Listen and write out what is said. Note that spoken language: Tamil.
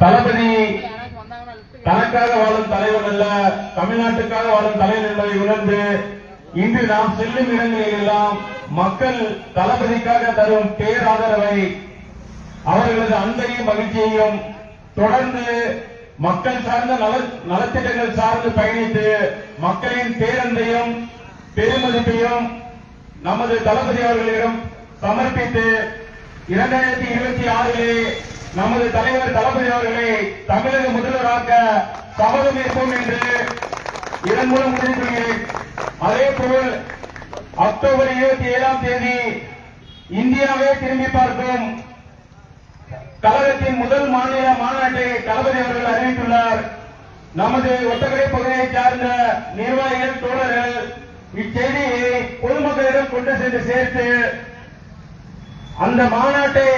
தளபதி தனக்காக வாழும் தலைவர் அல்ல, தமிழ்நாட்டுக்காக வாழும் தலைவர் என்பதை உணர்ந்து இன்று நாம் செல்லும் இடங்களில் எல்லாம் மக்கள் தளபதிக்காக தரும் பேராதரவை, அவர்களது அன்பையும் மகிழ்ச்சியையும் தொடர்ந்து மக்கள் சார்ந்த நலத்திட்டங்கள் சார்ந்து பயணித்து மக்களின் பேரன்பையும் பெருமதிப்பையும் நமது தளபதி அவர்களிடம் சமர்ப்பித்து 2026 நமது தலைவர் தளபதி அவர்களை தமிழக முதல்வராக்க சபதமேற்போம் என்று இதன் மூலம் உறுதிப்படுகிறேன். அதேபோல் அக்டோபர் 27 இந்தியாவே திரும்பி பார்க்கும் கழகத்தின் முதல் மாநில மாநாட்டை தளபதி அவர்கள் அறிவித்துள்ளார். நமது ஒட்டக்கடை பகுதியை சார்ந்த நிர்வாகிகள் தோழர்கள் இச்செய்தியை பொதுமக்களிடம் கொண்டு சென்று சேர்த்து அந்த மாநாட்டை